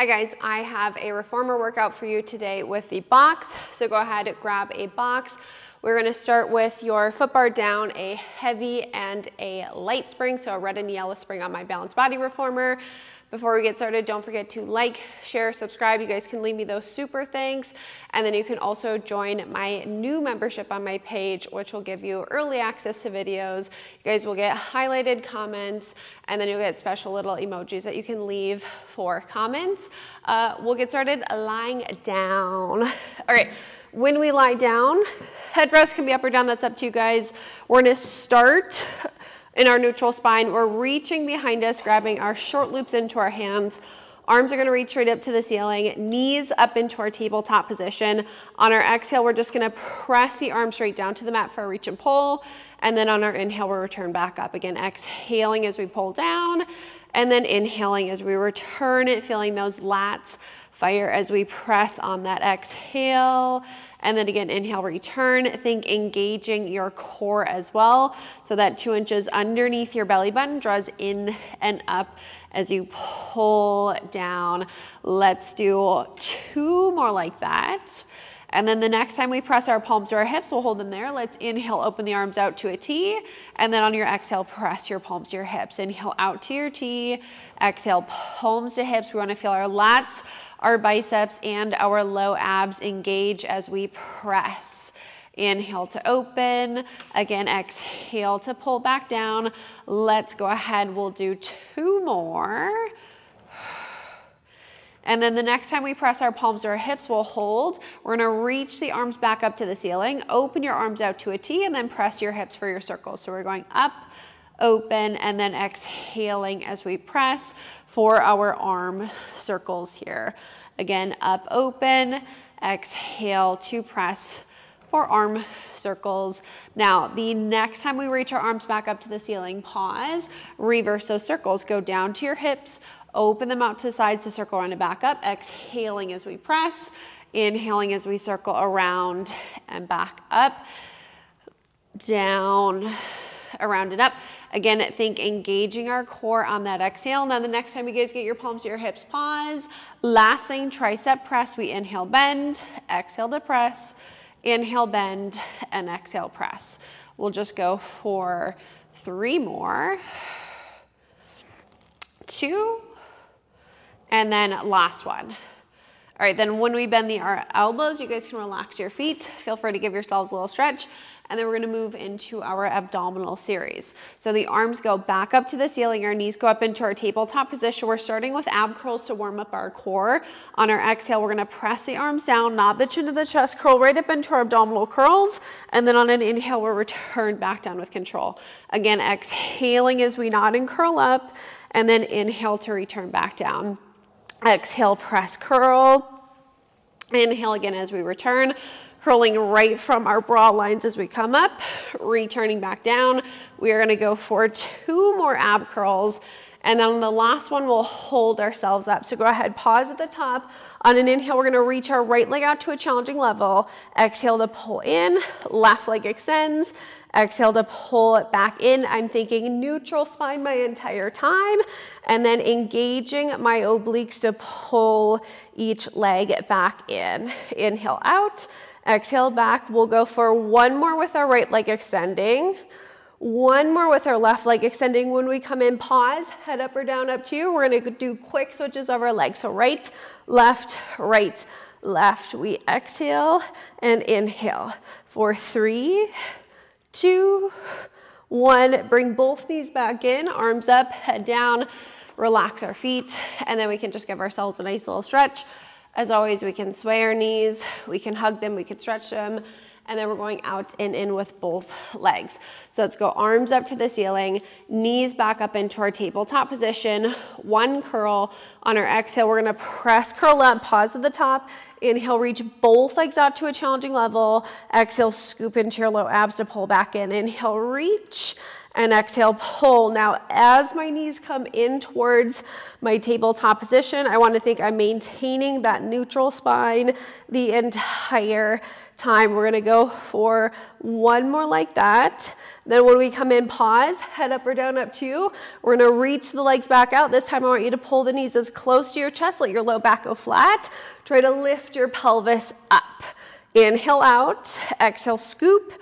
Hi guys, I have a reformer workout for you today with the box. So go ahead and grab a box. We're gonna start with your foot bar down, a heavy and a light spring. So a red and yellow spring on my balanced body reformer. Before we get started, don't forget to like, share, subscribe. You guys can leave me those super thanks. And then you can also join my new membership on my page, which will give you early access to videos. You guys will get highlighted comments, and then you'll get special little emojis that you can leave for comments. We'll get started lying down. All right, when we lie down, headrest can be up or down, that's up to you guys. We're gonna start in our neutral spine. We're reaching behind us, grabbing our short loops into our hands. Arms are gonna reach straight up to the ceiling, knees up into our tabletop position. On our exhale, we're just gonna press the arms straight down to the mat for a reach and pull. And then on our inhale, we'll return back up. Again, exhaling as we pull down, and then inhaling as we return it, feeling those lats fire as we press on that exhale. And then again, inhale, return. Think engaging your core as well. So that 2 inches underneath your belly button draws in and up as you pull down. Let's do 2 more like that. And then the next time we press our palms to our hips, we'll hold them there. Let's inhale, open the arms out to a T. And then on your exhale, press your palms to your hips. Inhale out to your T. Exhale, palms to hips. We want to feel our lats, our biceps, and our low abs engage as we press. Inhale to open. Again, exhale to pull back down. Let's go ahead. We'll do 2 more. And then the next time we press our palms to our hips, we'll hold. We're gonna reach the arms back up to the ceiling, open your arms out to a T, and then press your hips for your circles. So we're going up, open, and then exhaling as we press for our arm circles here. Again, up, open, exhale to press for arm circles. Now, the next time we reach our arms back up to the ceiling, pause, reverse those circles, go down to your hips, open them out to the sides to circle around and back up, exhaling as we press, inhaling as we circle around and back up, down, around and up. Again, think engaging our core on that exhale. Now the next time you guys get your palms to your hips, pause. Last thing, tricep press. We inhale, bend, exhale to press, inhale, bend, and exhale, press. We'll just go for 3 more. 2, and then last one. All right, then when we bend our elbows, you guys can relax your feet. Feel free to give yourselves a little stretch. And then we're gonna move into our abdominal series. So the arms go back up to the ceiling, our knees go up into our tabletop position. We're starting with ab curls to warm up our core. On our exhale, we're gonna press the arms down, nod the chin to the chest, curl right up into our abdominal curls. And then on an inhale, we'll return back down with control. Again, exhaling as we nod and curl up, and then inhale to return back down. Exhale, press, curl. Inhale again as we return, curling right from our bra lines as we come up, returning back down. We are gonna go for 2 more ab curls. And then on the last one, we'll hold ourselves up. So go ahead, pause at the top. On an inhale, we're gonna reach our right leg out to a challenging level. Exhale to pull in, left leg extends. Exhale to pull it back in. I'm thinking neutral spine my entire time. And then engaging my obliques to pull each leg back in. Inhale out, exhale back. We'll go for 1 more with our right leg extending. 1 more with our left leg extending. When we come in, pause, head up or down, up to you. We're gonna do quick switches of our legs. So right, left, right, left. We exhale and inhale for 3, 2, 1. Bring both knees back in, arms up, head down, relax our feet, and then we can just give ourselves a nice little stretch. As always, we can sway our knees, we can hug them, we can stretch them, and then we're going out and in with both legs. So let's go arms up to the ceiling, knees back up into our tabletop position, 1 curl. On our exhale, we're gonna press, curl up, pause at the top. Inhale, reach both legs out to a challenging level. Exhale, scoop into your low abs to pull back in. Inhale, reach. And exhale, pull. Now, as my knees come in towards my tabletop position, I want to think I'm maintaining that neutral spine the entire time. We're going to go for one more like that. Then when we come in, pause, head up or down, up to you. We're going to reach the legs back out. This time I want you to pull the knees as close to your chest. Let your low back go flat. Try to lift your pelvis up. Inhale out, exhale, scoop,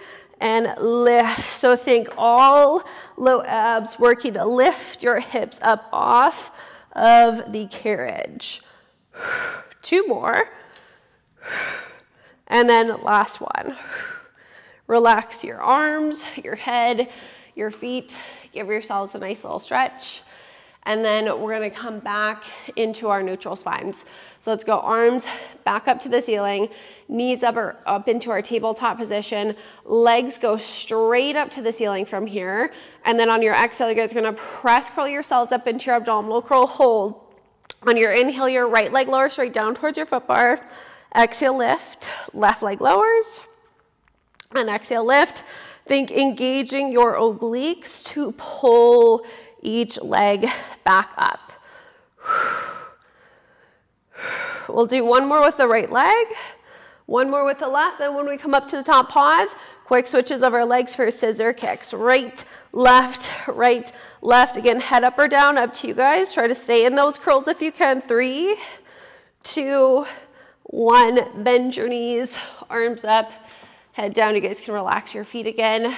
and lift. So think all low abs working to lift your hips up off of the carriage. 2 more. And then last one. Relax your arms, your head, your feet. Give yourselves a nice little stretch. And then we're gonna come back into our neutral spines. So let's go arms back up to the ceiling, knees up or up into our tabletop position, legs go straight up to the ceiling from here. And then on your exhale, you guys are gonna press curl yourselves up into your abdominal curl hold. On your inhale, your right leg lowers straight down towards your foot bar. Exhale, lift, left leg lowers. And exhale, lift. Think engaging your obliques to pull each leg back up. We'll do one more with the right leg, one more with the left. Then when we come up to the top, pause. Quick switches of our legs for scissor kicks. Right, left, right, left. Again, head up or down, up to you guys. Try to stay in those curls if you can. 3, 2, 1. Bend your knees, arms up, head down. You guys can relax your feet again.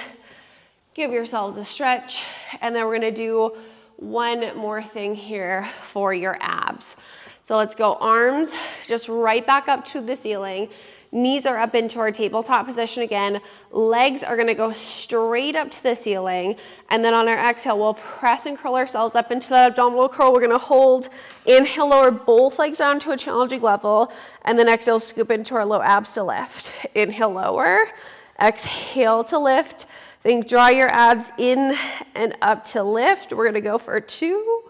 Give yourselves a stretch, and then we're gonna do one more thing here for your abs. So let's go arms just right back up to the ceiling. Knees are up into our tabletop position again. Legs are gonna go straight up to the ceiling. And then on our exhale, we'll press and curl ourselves up into that abdominal curl. We're gonna hold, inhale, lower both legs down to a challenging level. And then exhale, scoop into our low abs to lift. Inhale, lower. Exhale to lift. Think draw your abs in and up to lift. We're gonna go for 2.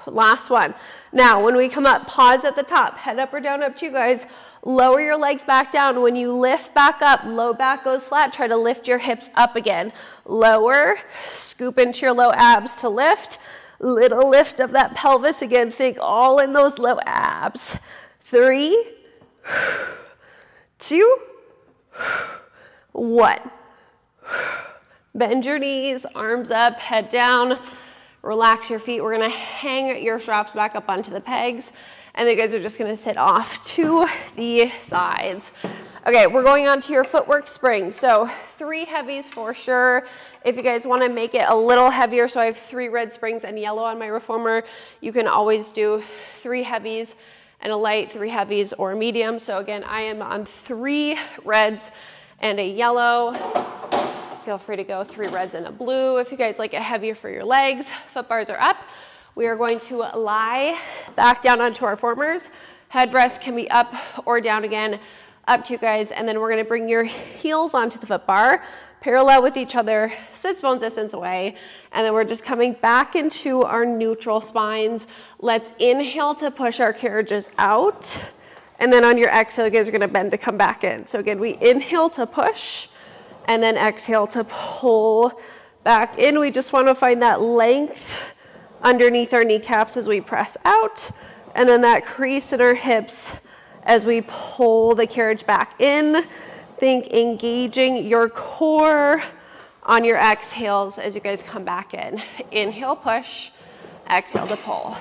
Last one. Now, when we come up, pause at the top, head up or down, up to you guys. Lower your legs back down. When you lift back up, low back goes flat. Try to lift your hips up again. Lower, scoop into your low abs to lift. Little lift of that pelvis again. Think all in those low abs. 3, 2, 1. Bend your knees, arms up, head down. Relax your feet. We're gonna hang your straps back up onto the pegs, and you guys are just gonna sit off to the sides. Okay, we're going on to your footwork spring. So 3 heavies for sure. If you guys wanna make it a little heavier, so I have 3 red springs and yellow on my reformer, you can always do 3 heavies and a light, 3 heavies or a medium. So again, I am on 3 reds and a yellow. Feel free to go 3 reds and a blue if you guys like it heavier for your legs. Foot bars are up. We are going to lie back down onto our formers. Headrest can be up or down again, up to you guys. And then we're gonna bring your heels onto the foot bar, parallel with each other, sits bones distance away. And then we're just coming back into our neutral spines. Let's inhale to push our carriages out. And then on your exhale, you guys are gonna bend to come back in. So again, we inhale to push, and then exhale to pull back in. We just want to find that length underneath our kneecaps as we press out, and then that crease in our hips as we pull the carriage back in. Think engaging your core on your exhales as you guys come back in. Inhale, push, exhale to pull.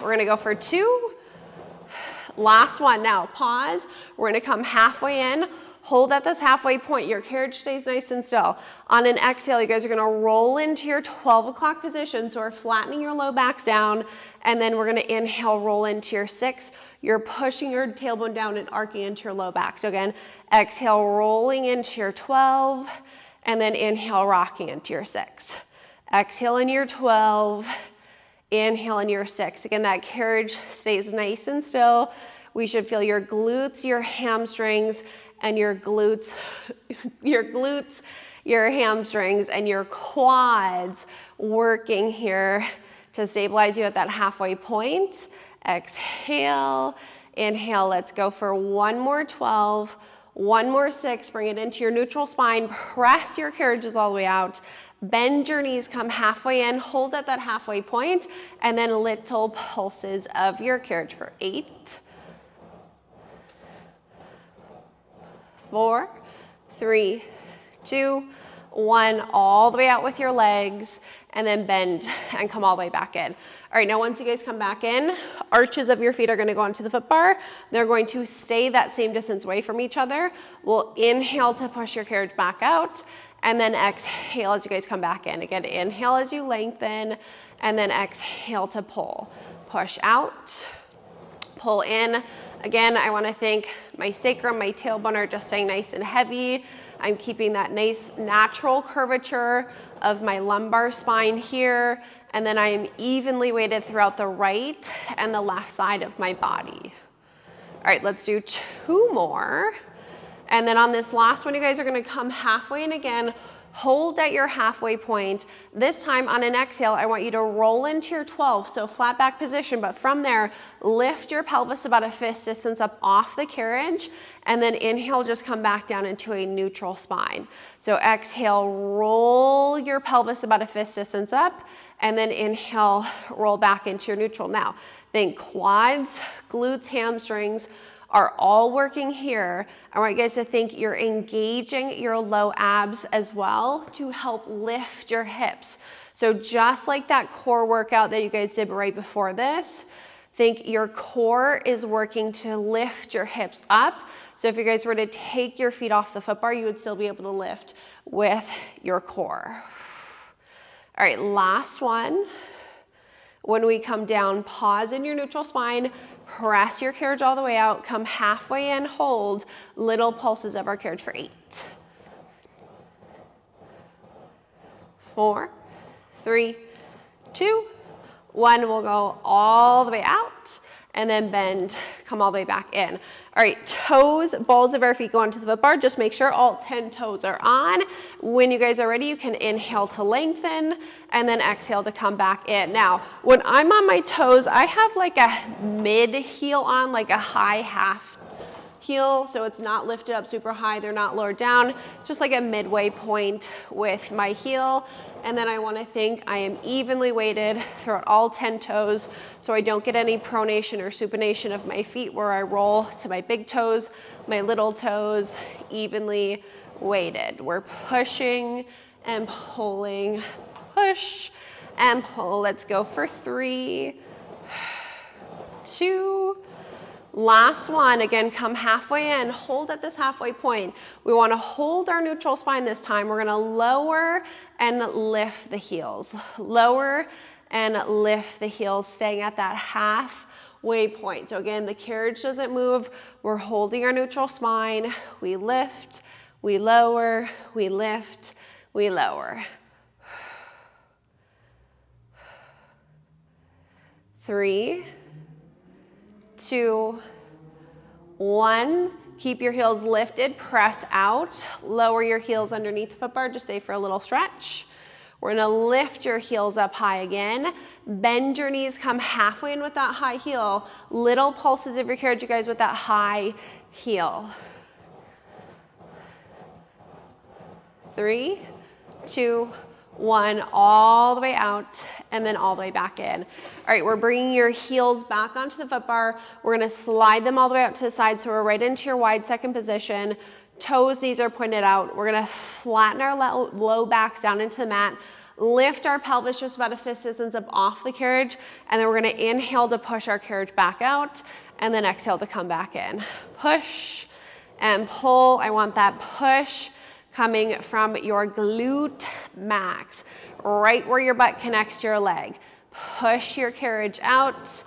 We're gonna go for 2. Last one. Now pause. We're gonna come halfway in. Hold at this halfway point. Your carriage stays nice and still. On an exhale, you guys are gonna roll into your 12 o'clock position. So we're flattening your low backs down, and then we're gonna inhale, roll into your 6. You're pushing your tailbone down and arcing into your low back. So again, exhale, rolling into your 12, and then inhale, rocking into your 6. Exhale in your 12, inhale in your 6. Again, that carriage stays nice and still. We should feel your glutes, your hamstrings, and your glutes, your hamstrings, and your quads working here to stabilize you at that halfway point. Exhale, inhale. Let's go for one more 12, One more 6, bring it into your neutral spine, press your carriages all the way out, bend your knees, come halfway in, hold at that halfway point, and then little pulses of your carriage for 8, 4, 3, 2, 1, all the way out with your legs, and then bend and come all the way back in. All right, now once you guys come back in, arches of your feet are gonna go onto the foot bar. They're going to stay that same distance away from each other. We'll inhale to push your carriage back out, and then exhale as you guys come back in. Again, inhale as you lengthen, and then exhale to pull. Push out, pull in. Again, I wanna think my sacrum, my tailbone are just staying nice and heavy. I'm keeping that nice natural curvature of my lumbar spine here, and then I am evenly weighted throughout the right and the left side of my body. All right, let's do 2 more. And then on this last one, you guys are gonna come halfway in again, hold at your halfway point. This time on an exhale, I want you to roll into your 12, so flat back position, but from there, lift your pelvis about a fist distance up off the carriage, and then inhale, just come back down into a neutral spine. So exhale, roll your pelvis about a fist distance up, and then inhale, roll back into your neutral. Now, think quads, glutes, hamstrings, are all working here. I want you guys to think you're engaging your low abs as well to help lift your hips. So just like that core workout that you guys did right before this, think your core is working to lift your hips up. So if you guys were to take your feet off the foot bar, you would still be able to lift with your core. All right, last one. When we come down, pause in your neutral spine, press your carriage all the way out, come halfway in, hold, little pulses of our carriage for 8, 4, 3, 2, 1. We'll go all the way out and then bend, come all the way back in. All right, toes, balls of our feet go onto the foot bar. Just make sure all 10 toes are on. When you guys are ready, you can inhale to lengthen and then exhale to come back in. Now, when I'm on my toes, I have like a mid heel on, like a high half heel, so it's not lifted up super high, they're not lowered down, just like a midway point with my heel. And then I want to think I am evenly weighted throughout all 10 toes, so I don't get any pronation or supination of my feet where I roll to my big toes, my little toes, evenly weighted. We're pushing and pulling, push and pull. Let's go for 3, 2, last one. Again, come halfway in, hold at this halfway point. We want to hold our neutral spine this time. We're going to lower and lift the heels. Lower and lift the heels, staying at that halfway point. So again, the carriage doesn't move. We're holding our neutral spine. We lift, we lower, we lift, we lower. 3, 2, 1. Keep your heels lifted, press out, lower your heels underneath the foot bar, just stay for a little stretch. We're gonna lift your heels up high again, bend your knees, come halfway in with that high heel, little pulses of your carriage, you guys, with that high heel. 3, 2, 1, all the way out, and then all the way back in. All right, we're bringing your heels back onto the foot bar. We're gonna slide them all the way out to the side, so we're right into your wide second position. Toes, knees are pointed out. We're gonna flatten our low backs down into the mat, lift our pelvis just about a fist distance up off the carriage, and then we're gonna inhale to push our carriage back out, and then exhale to come back in. Push and pull. I want that push coming from your glute max, right where your butt connects to your leg. Push your carriage out,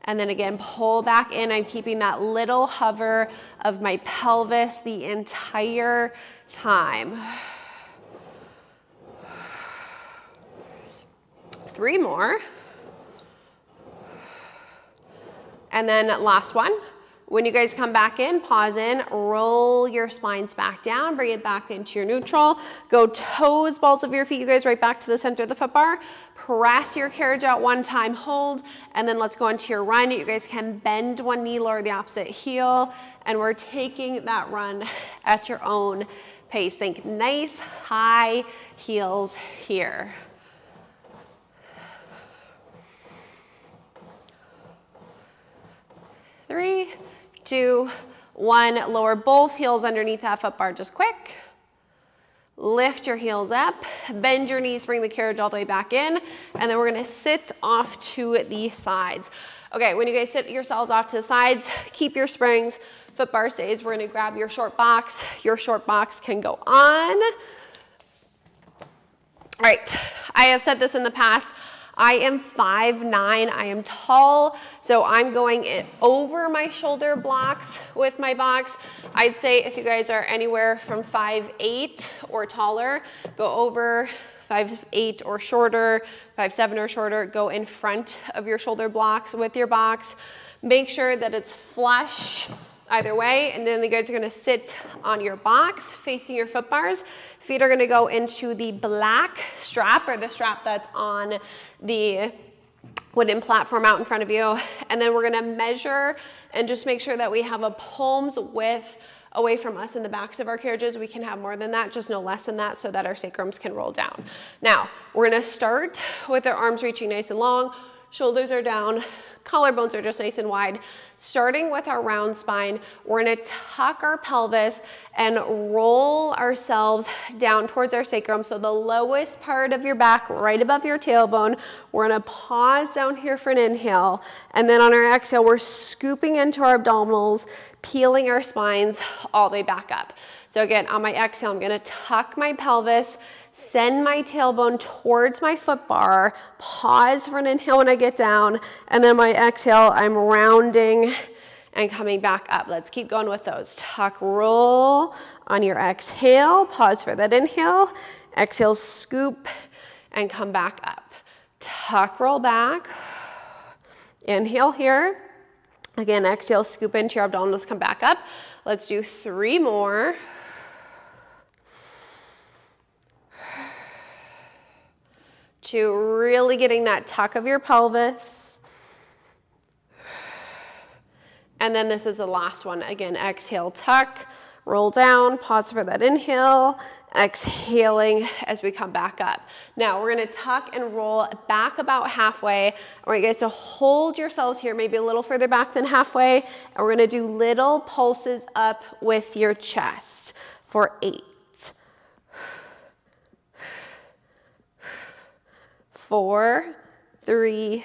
and then again, pull back in. I'm keeping that little hover of my pelvis the entire time. 3 more. And then last one. When you guys come back in, pause in, roll your spines back down, bring it back into your neutral. Go toes, balls of your feet, you guys, right back to the center of the foot bar. Press your carriage out one time, hold, and then let's go into your run. You guys can bend one knee, lower the opposite heel, and we're taking that run at your own pace. Think nice high heels here. 3, 2, 1. Lower both heels underneath that foot bar just quick. Lift your heels up, bend your knees, bring the carriage all the way back in, and then we're gonna sit off to the sides. Okay, when you guys sit yourselves off to the sides, keep your springs, foot bar stays. We're gonna grab your short box. Your short box can go on. All right, I have said this in the past. I am 5'9", I am tall, so I'm going over my shoulder blocks with my box. I'd say if you guys are anywhere from 5'8" or taller, go over 5'8" or shorter, 5'7" or shorter, go in front of your shoulder blocks with your box. Make sure that it's flush either way, and then you guys are gonna sit on your box facing your foot bars. Feet are gonna go into the black strap, or the strap that's on the wooden platform out in front of you. And then we're gonna measure and just make sure that we have a palm's width away from us in the backs of our carriages. We can have more than that, just no less than that, so that our sacrums can roll down. Now, we're gonna start with our arms reaching nice and long, shoulders are down, collarbones are just nice and wide. Starting with our round spine, we're gonna tuck our pelvis and roll ourselves down towards our sacrum. So the lowest part of your back, right above your tailbone. We're gonna pause down here for an inhale. And then on our exhale, we're scooping into our abdominals, peeling our spines all the way back up. So again, on my exhale, I'm gonna tuck my pelvis, send my tailbone towards my foot bar, pause for an inhale when I get down, and then my exhale, I'm rounding and coming back up. Let's keep going with those. Tuck, roll on your exhale, pause for that inhale, exhale, scoop, and come back up. Tuck, roll back, inhale here. Again, exhale, scoop into your abdominals, come back up. Let's do 3 more. To really getting that tuck of your pelvis. And then this is the last one. Again, exhale, tuck, roll down, pause for that inhale, exhaling as we come back up. Now we're gonna tuck and roll back about halfway. I want you guys to hold yourselves here, maybe a little further back than halfway, and we're gonna do little pulses up with your chest for 8. 4, 3,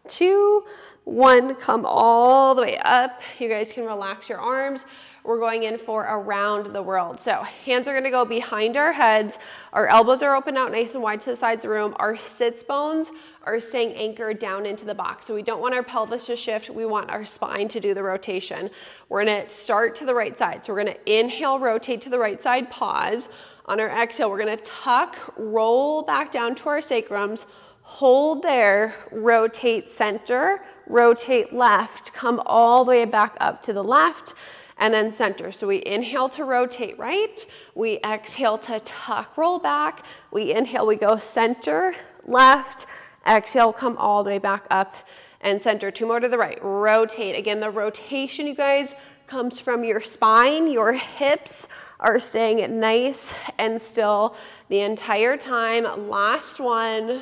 2, 1. Come all the way up. You guys can relax your arms. We're going in for around the world. So hands are gonna go behind our heads. Our elbows are open out nice and wide to the sides of the room. Our sits bones are staying anchored down into the box. So we don't want our pelvis to shift. We want our spine to do the rotation. We're gonna start to the right side. So we're gonna inhale, rotate to the right side, pause. On our exhale, we're gonna tuck, roll back down to our sacrums, hold there, rotate center, rotate left, come all the way back up to the left, and then center. So we inhale to rotate right, we exhale to tuck, roll back, we inhale, we go center, left, exhale, come all the way back up and center. 2 more to the right, rotate. Again, the rotation, you guys, comes from your spine, your hips are staying nice and still the entire time. Last one.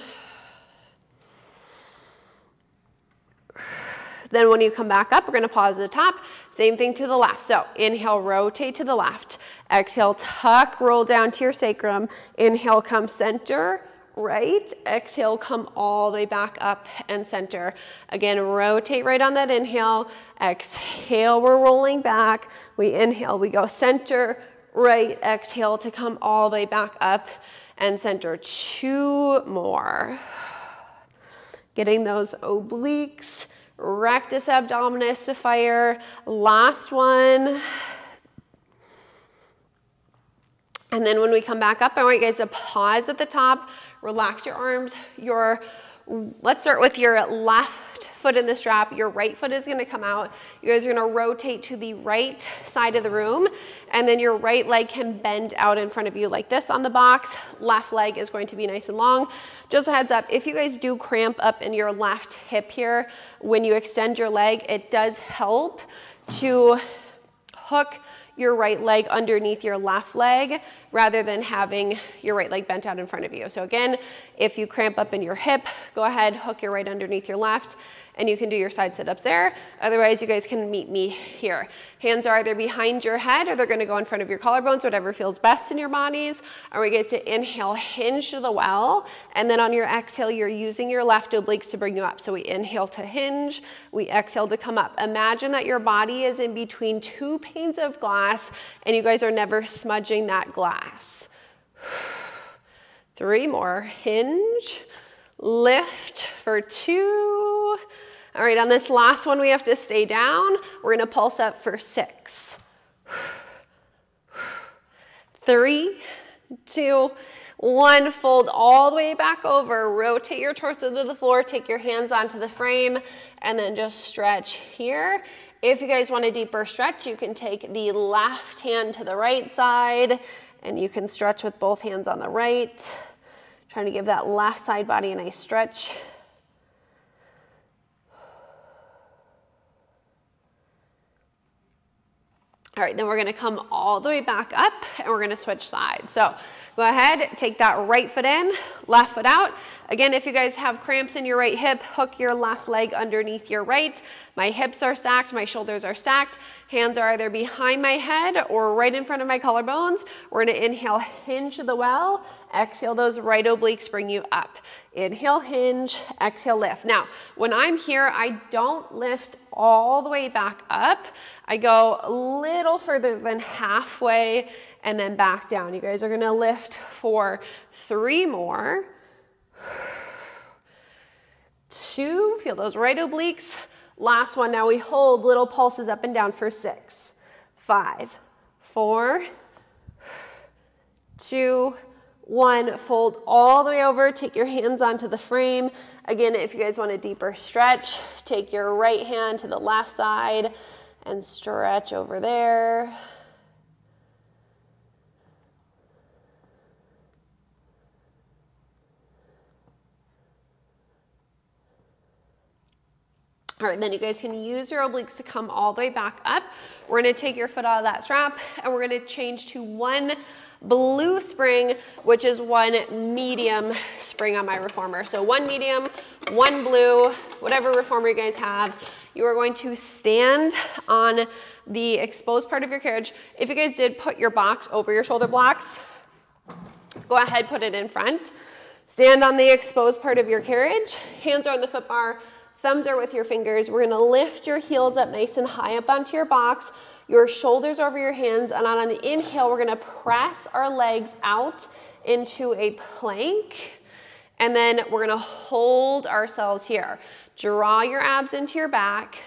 Then when you come back up, we're gonna pause at the top. Same thing to the left. So inhale, rotate to the left. Exhale, tuck, roll down to your sacrum. Inhale, come center, right. Exhale, come all the way back up and center. Again, rotate right on that inhale. Exhale, we're rolling back. We inhale, we go center, right. Exhale to come all the way back up and center. 2 more. Getting those obliques, rectus abdominis to fire. Last one. And then when we come back up, I want you guys to pause at the top, relax your arms. Let's start with your left foot in the strap. Your right foot is gonna come out. You guys are gonna rotate to the right side of the room, and then your right leg can bend out in front of you like this on the box. Left leg is going to be nice and long. Just a heads up, if you guys do cramp up in your left hip here, when you extend your leg, it does help to hook your right leg underneath your left leg rather than having your right leg bent out in front of you. So again, if you cramp up in your hip, go ahead, hook your right underneath your left, and you can do your side sit-ups there. Otherwise, you guys can meet me here. Hands are either behind your head or they're gonna go in front of your collarbones, whatever feels best in your bodies. I want you guys to inhale, hinge to the well, and then on your exhale, you're using your left obliques to bring you up. So we inhale to hinge, we exhale to come up. Imagine that your body is in between two panes of glass and you guys are never smudging that glass. 3 more, hinge, lift for 2. All right, on this last one, we have to stay down. We're gonna pulse up for 6. 3, 2, 1, fold all the way back over, rotate your torso to the floor, take your hands onto the frame, and then just stretch here. If you guys want a deeper stretch, you can take the left hand to the right side, and you can stretch with both hands on the right. Trying to give that left side body a nice stretch. All right, then we're gonna come all the way back up and we're gonna switch sides. So go ahead, take that right foot in, left foot out. Again, if you guys have cramps in your right hip, hook your left leg underneath your right. My hips are stacked, my shoulders are stacked. Hands are either behind my head or right in front of my collarbones. We're gonna inhale, hinge to the well. Exhale, those right obliques bring you up. Inhale, hinge, exhale, lift. Now, when I'm here, I don't lift all the way back up. I go a little further than halfway and then back down. You guys are gonna lift for 3 more. 2, feel those right obliques. Last one, now we hold little pulses up and down for 6, 5, 4, 2, 1, fold all the way over, take your hands onto the frame. Again, if you guys want a deeper stretch, take your right hand to the left side and stretch over there. All right, then you guys can use your obliques to come all the way back up. We're gonna take your foot out of that strap and we're gonna change to 1 blue spring, which is 1 medium spring on my reformer. So 1 medium, 1 blue, whatever reformer you guys have. You are going to stand on the exposed part of your carriage. If you guys did put your box over your shoulder blocks, go ahead, put it in front. Stand on the exposed part of your carriage. Hands are on the foot bar. Thumbs are with your fingers. We're gonna lift your heels up nice and high up onto your box, your shoulders over your hands, and on an inhale, we're gonna press our legs out into a plank, and then we're gonna hold ourselves here. Draw your abs into your back.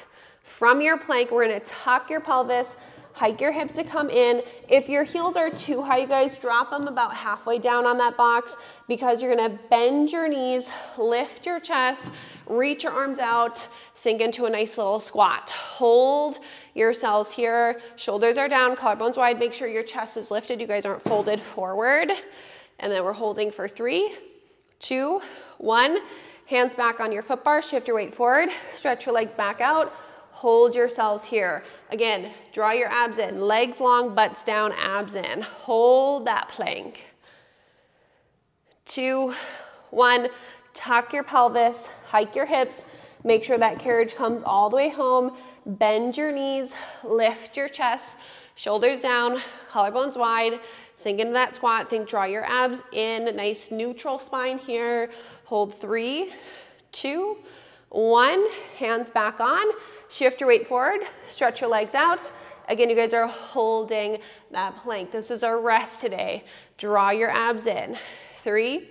From your plank, we're gonna tuck your pelvis, hike your hips to come in. If your heels are too high, you guys, drop them about halfway down on that box because you're gonna bend your knees, lift your chest, reach your arms out, sink into a nice little squat. Hold yourselves here. Shoulders are down, collarbones wide. Make sure your chest is lifted. You guys aren't folded forward. And then we're holding for 3, 2, 1. Hands back on your foot bar. Shift your weight forward. Stretch your legs back out. Hold yourselves here. Again, draw your abs in. Legs long, butts down, abs in. Hold that plank. 2, 1. Tuck your pelvis, hike your hips, make sure that carriage comes all the way home, bend your knees, lift your chest, shoulders down, collarbones wide, sink into that squat. Think, draw your abs in, nice neutral spine here. Hold 3, 2, 1, hands back on, shift your weight forward, stretch your legs out. Again, you guys are holding that plank. This is our rest today. Draw your abs in. 3,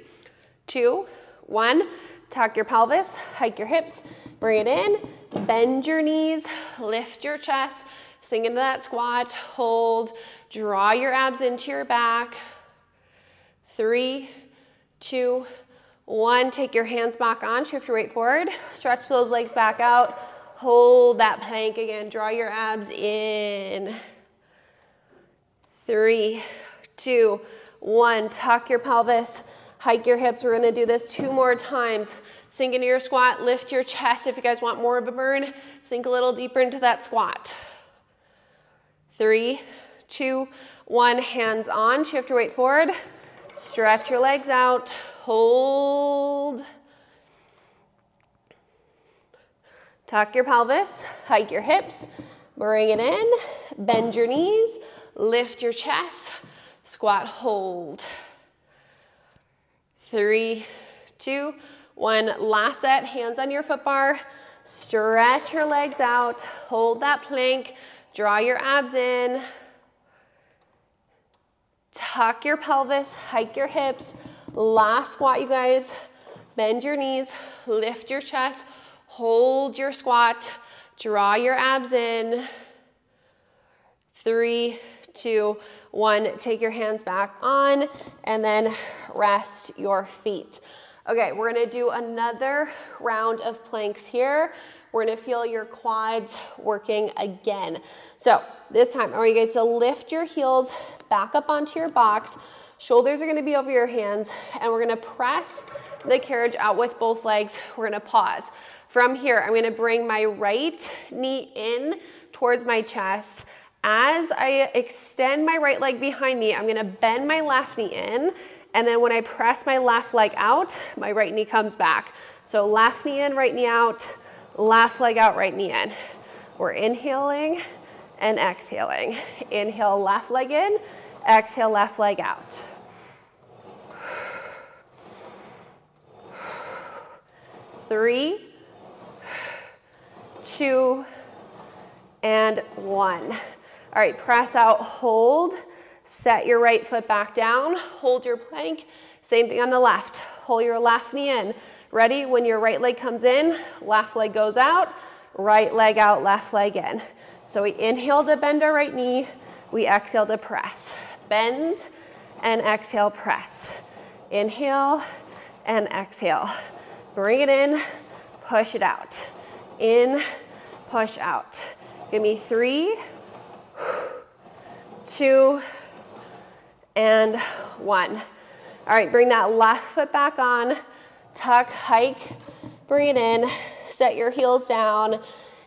2, 1, tuck your pelvis, hike your hips, bring it in, bend your knees, lift your chest, sink into that squat, hold, draw your abs into your back. 3, 2, 1, take your hands back on, shift your weight forward, stretch those legs back out, hold that plank again, draw your abs in. 3, 2, 1, tuck your pelvis, hike your hips. We're gonna do this 2 more times. Sink into your squat, lift your chest. If you guys want more of a burn, sink a little deeper into that squat. 3, 2, 1, hands on, shift your weight forward, stretch your legs out, hold. Tuck your pelvis, hike your hips, bring it in, bend your knees, lift your chest, squat, hold. 3, 2, 1, last set, hands on your foot bar, stretch your legs out, hold that plank, draw your abs in, tuck your pelvis, hike your hips, last squat you guys, bend your knees, lift your chest, hold your squat, draw your abs in. 3, 2, 1, take your hands back on, and then rest your feet. Okay, we're gonna do another round of planks here. We're gonna feel your quads working again. So this time, I want you guys to lift your heels back up onto your box. Shoulders are gonna be over your hands, and we're gonna press the carriage out with both legs. We're gonna pause. From here, I'm gonna bring my right knee in towards my chest. As I extend my right leg behind me, I'm gonna bend my left knee in, and then when I press my left leg out, my right knee comes back. So left knee in, right knee out, left leg out, right knee in. We're inhaling and exhaling. Inhale, left leg in, exhale, left leg out. 3, 2, and 1. All right, press out, hold, set your right foot back down, hold your plank, same thing on the left, hold your left knee in. Ready? When your right leg comes in, left leg goes out, right leg out, left leg in. So we inhale to bend our right knee, we exhale to press. Bend and exhale, press. Inhale and exhale. Bring it in, push it out. In, push out. Give me 3, 2, and 1. All right, bring that left foot back on, tuck, hike, bring it in, set your heels down,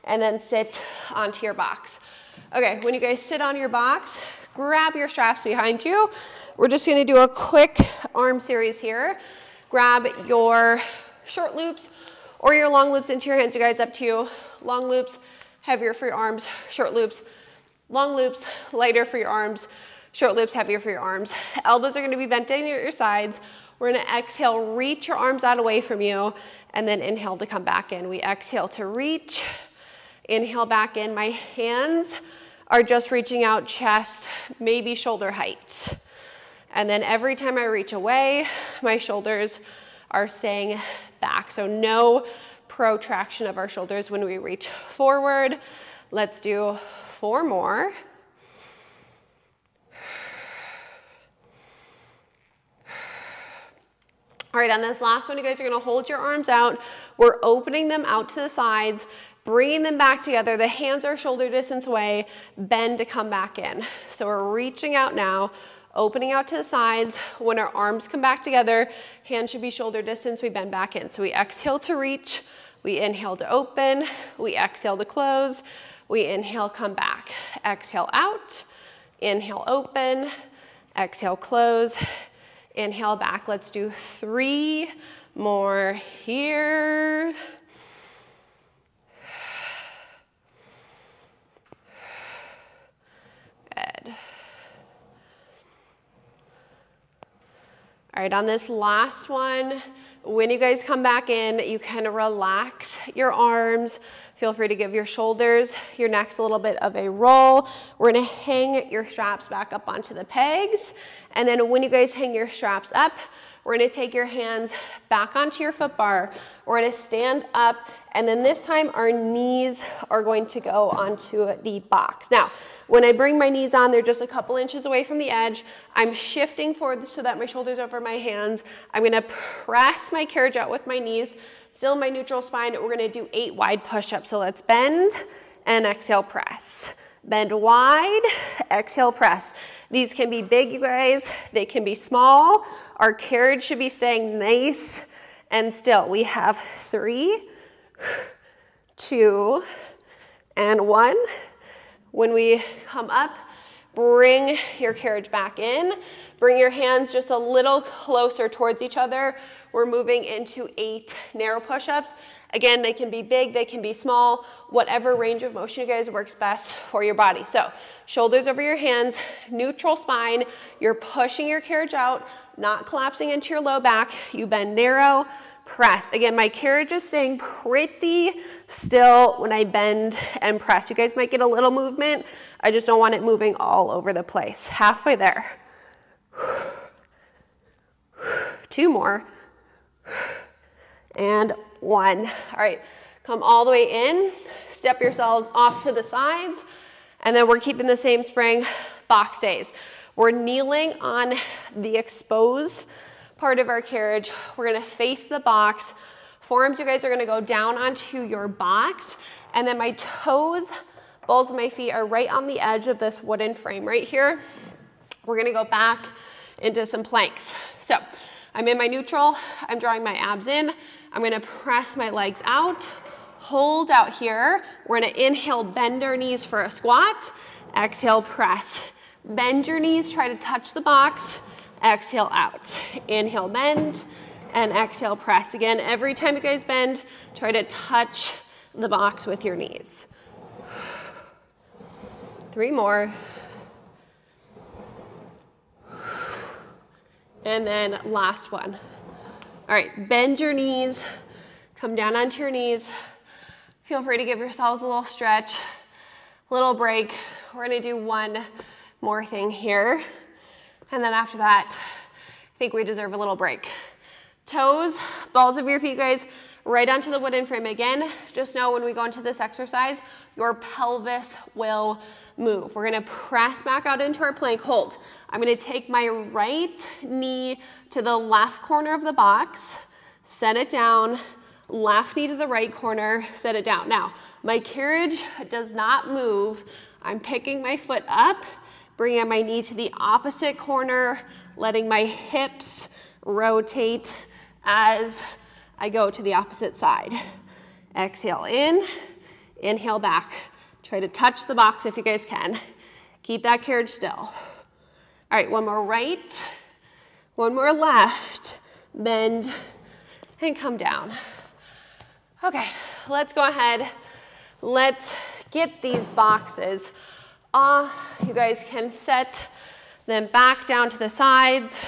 and then sit onto your box. Okay, when you guys sit on your box, grab your straps behind you. We're just gonna do a quick arm series here. Grab your short loops or your long loops into your hands, you guys, up to you. Long loops, heavier for your arms. Short loops, long loops, lighter for your arms. Short loops, heavier for your arms. Elbows are gonna be bent in at your sides. We're gonna exhale, reach your arms out away from you, and then inhale to come back in. We exhale to reach, inhale back in. My hands are just reaching out, chest, maybe shoulder height. And then every time I reach away, my shoulders are staying back. So no protraction of our shoulders when we reach forward. Let's do 4 more. All right, on this last one, you guys are gonna hold your arms out. We're opening them out to the sides, bringing them back together. The hands are shoulder distance away, bend to come back in. So we're reaching out now, opening out to the sides. When our arms come back together, hands should be shoulder distance, we bend back in. So we exhale to reach, we inhale to open, we exhale to close, we inhale, come back. Exhale out, inhale, open, exhale, close, inhale back. Let's do 3 more here. Good. All right, on this last one, when you guys come back in, you can relax your arms. Feel free to give your shoulders, your neck's a little bit of a roll. We're gonna hang your straps back up onto the pegs. And then when you guys hang your straps up, we're gonna take your hands back onto your foot bar. We're gonna stand up, and then this time our knees are going to go onto the box. Now, when I bring my knees on, they're just a couple inches away from the edge. I'm shifting forward so that my shoulders are over my hands. I'm gonna press my carriage out with my knees, still in my neutral spine. We're gonna do 8 wide push-ups. So let's bend and exhale, press. Bend wide, exhale, press. These can be big, you guys. They can be small. Our carriage should be staying nice and still. We have 3, 2, and 1. When we come up, Bring your carriage back in. Bring your hands just a little closer towards each other. We're moving into 8 narrow push-ups. Again, they can be big, they can be small, whatever range of motion you guys works best for your body. So shoulders over your hands, neutral spine. You're pushing your carriage out, not collapsing into your low back. You bend narrow, press. Again, my carriage is staying pretty still when I bend and press. You guys might get a little movement. I just don't want it moving all over the place. Halfway there. 2 more. And 1. All right, come all the way in. Step yourselves off to the sides. And then we're keeping the same spring, box stays. We're kneeling on the exposed part of our carriage. We're gonna face the box. Forearms, you guys are gonna go down onto your box. And then my toes, balls of my feet are right on the edge of this wooden frame right here. We're gonna go back into some planks. So I'm in my neutral, I'm drawing my abs in. I'm gonna press my legs out, hold out here. We're gonna inhale, bend our knees for a squat. Exhale, press. Bend your knees, try to touch the box. Exhale out. Inhale, bend, and exhale, press. Again, every time you guys bend, try to touch the box with your knees. 3 more. And then last one. All right, bend your knees, come down onto your knees. Feel free to give yourselves a little stretch, little break. We're gonna do one more thing here. And then after that, I think we deserve a little break. Toes, balls of your feet, guys, right onto the wooden frame again. Just know when we go into this exercise, your pelvis will move. We're gonna press back out into our plank, hold. I'm gonna take my right knee to the left corner of the box, set it down, left knee to the right corner, set it down. Now, my carriage does not move. I'm picking my foot up, bringing my knee to the opposite corner, letting my hips rotate as I go to the opposite side. Exhale in, inhale back. Try to touch the box if you guys can. Keep that carriage still. All right, one more right, one more left. Bend and come down. Okay, let's go ahead. Let's get these boxes off. You guys can set them back down to the sides.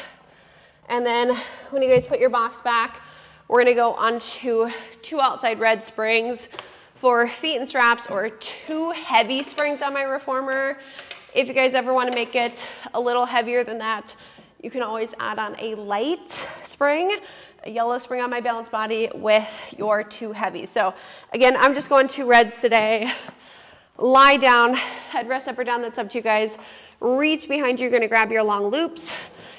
And then when you guys put your box back, we're gonna go onto 2 outside red springs for feet and straps, or 2 heavy springs on my reformer. If you guys ever wanna make it a little heavier than that, you can always add on a light spring, a yellow spring on my balance body with your 2 heavies. So again, I'm just going 2 reds today. Lie down, head rest up or down, that's up to you guys. Reach behind you, you're gonna grab your long loops.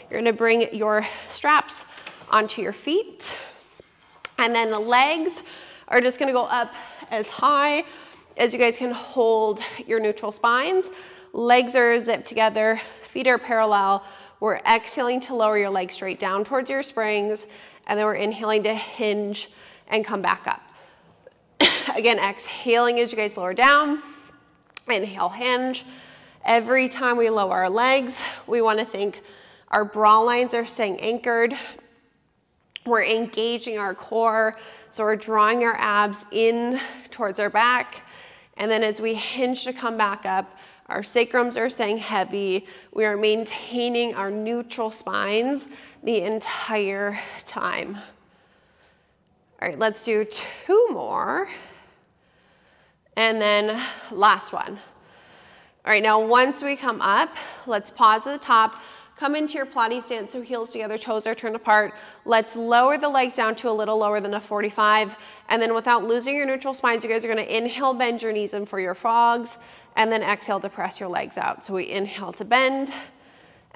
You're gonna bring your straps onto your feet. And then the legs are just gonna go up as high as you guys can hold your neutral spines. Legs are zipped together, feet are parallel. We're exhaling to lower your legs straight down towards your springs, and then we're inhaling to hinge and come back up. Again, exhaling as you guys lower down. Inhale, hinge. Every time we lower our legs, we want to think our bra lines are staying anchored. We're engaging our core, so we're drawing our abs in towards our back. And then as we hinge to come back up, our sacrums are staying heavy. We are maintaining our neutral spines the entire time. All right, let's do 2 more. And then last one. All right, now once we come up, let's pause at the top, come into your Pilates stance, so heels together, toes are turned apart. Let's lower the legs down to a little lower than a 45. And then without losing your neutral spines, you guys are gonna inhale, bend your knees in for your frogs, and then exhale to press your legs out. So we inhale to bend,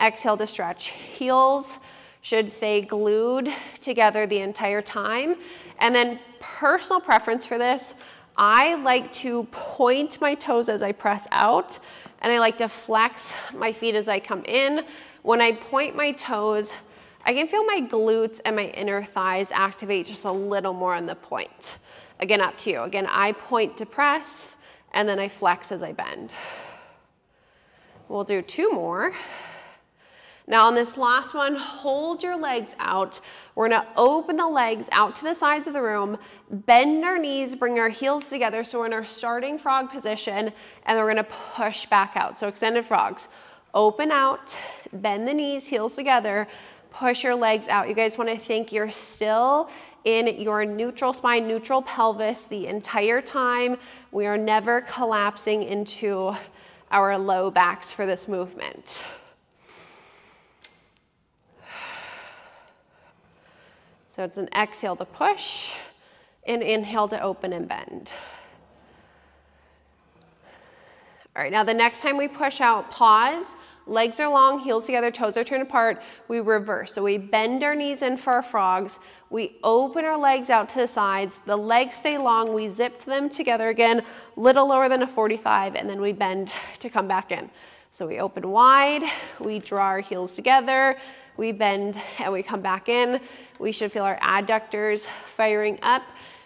exhale to stretch. Heels should stay glued together the entire time. And then personal preference for this, I like to point my toes as I press out, and I like to flex my feet as I come in. When I point my toes, I can feel my glutes and my inner thighs activate just a little more on the point. Again, up to you. Again, I point to press, and then I flex as I bend. We'll do 2 more. Now on this last one, hold your legs out. We're gonna open the legs out to the sides of the room, bend our knees, bring our heels together so we're in our starting frog position, and we're gonna push back out. So extended frogs. Open out, bend the knees, heels together, push your legs out. You guys wanna think you're still in your neutral spine, neutral pelvis the entire time. We are never collapsing into our low backs for this movement. So it's an exhale to push, and inhale to open and bend. All right, now the next time we push out, pause, legs are long, heels together, toes are turned apart, we reverse. So we bend our knees in for our frogs, we open our legs out to the sides, the legs stay long, we zip them together again, little lower than a 45, and then we bend to come back in. So we open wide, we draw our heels together, we bend and we come back in. We should feel our adductors firing up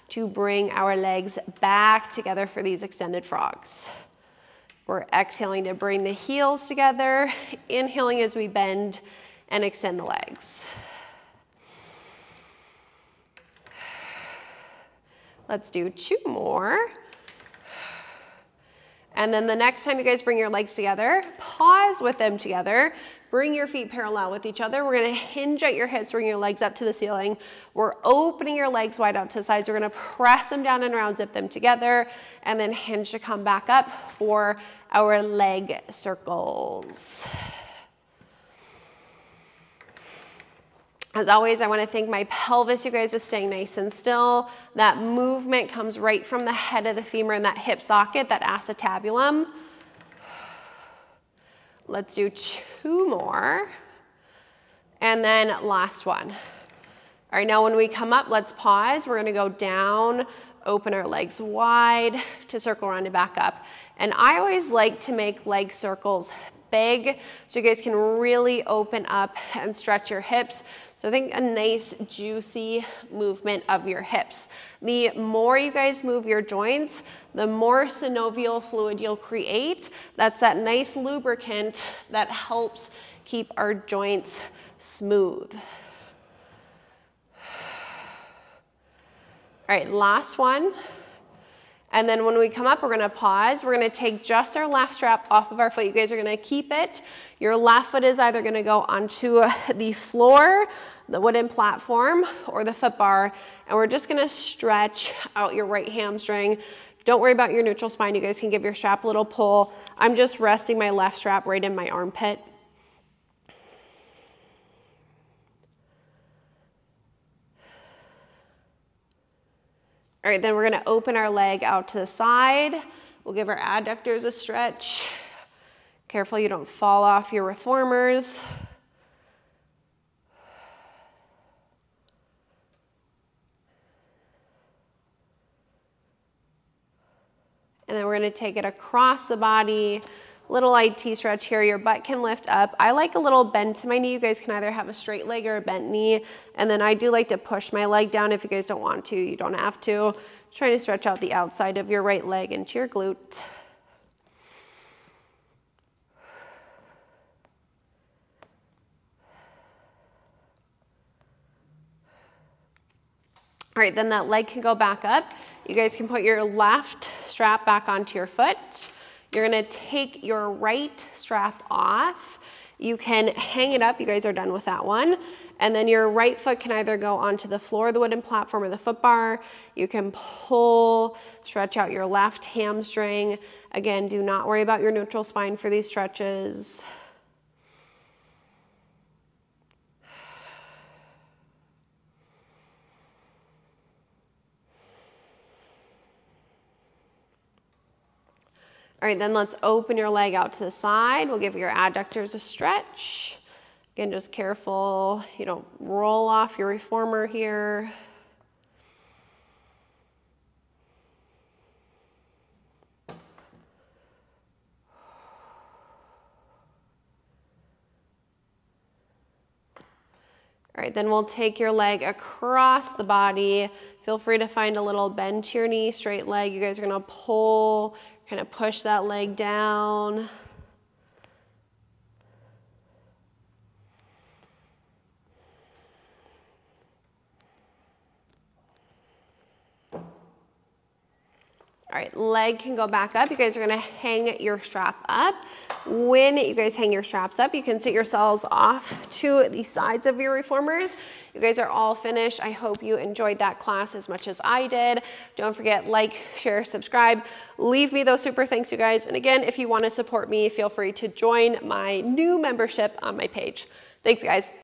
to bring our legs back together for these extended frogs. We're exhaling to bring the heels together, inhaling as we bend and extend the legs. Let's do 2 more. And then the next time you guys bring your legs together, pause with them together. Bring your feet parallel with each other. We're gonna hinge at your hips, bring your legs up to the ceiling. We're opening your legs wide out to the sides. We're gonna press them down and around, zip them together, and then hinge to come back up for our leg circles. As always, I want to thank my pelvis. You guys are staying nice and still. That movement comes right from the head of the femur and that hip socket, that acetabulum. Let's do 2 more. And then last one. All right, now when we come up, let's pause. We're going to go down, open our legs wide to circle around and back up. And I always like to make leg circles big so you guys can really open up and stretch your hips. So I think a nice juicy movement of your hips. The more you guys move your joints, the more synovial fluid you'll create. That's that nice lubricant that helps keep our joints smooth. All right, last one. And then when we come up, we're gonna pause. We're gonna take just our left strap off of our foot. You guys are gonna keep it. Your left foot is either gonna go onto the floor, the wooden platform, or the foot bar. And we're just gonna stretch out your right hamstring. Don't worry about your neutral spine. You guys can give your strap a little pull. I'm just resting my left strap right in my armpit. All right, then we're gonna open our leg out to the side. We'll give our adductors a stretch. Careful you don't fall off your reformers. And then we're gonna take it across the body. Little IT stretch here, your butt can lift up. I like a little bend to my knee. You guys can either have a straight leg or a bent knee. And then I do like to push my leg down. If you guys don't want to, you don't have to. Just trying to stretch out the outside of your right leg into your glute. All right, then that leg can go back up. You guys can put your left strap back onto your foot. You're gonna take your right strap off. You can hang it up, you guys are done with that one. And then your right foot can either go onto the floor, the wooden platform, or the foot bar. You can pull, stretch out your left hamstring. Again, do not worry about your neutral spine for these stretches. All right, then let's open your leg out to the side. We'll give your adductors a stretch. Again, just careful you don't roll off your reformer here. All right, then we'll take your leg across the body. Feel free to find a little bend to your knee, straight leg. You guys are gonna pull, kind of push that leg down. All right, leg can go back up. You guys are gonna hang your strap up. When you guys hang your straps up, you can sit yourselves off to the sides of your reformers. You guys are all finished. I hope you enjoyed that class as much as I did. Don't forget, like, share, subscribe. Leave me those super thanks, you guys. And again, if you wanna support me, feel free to join my new membership on my page. Thanks, guys.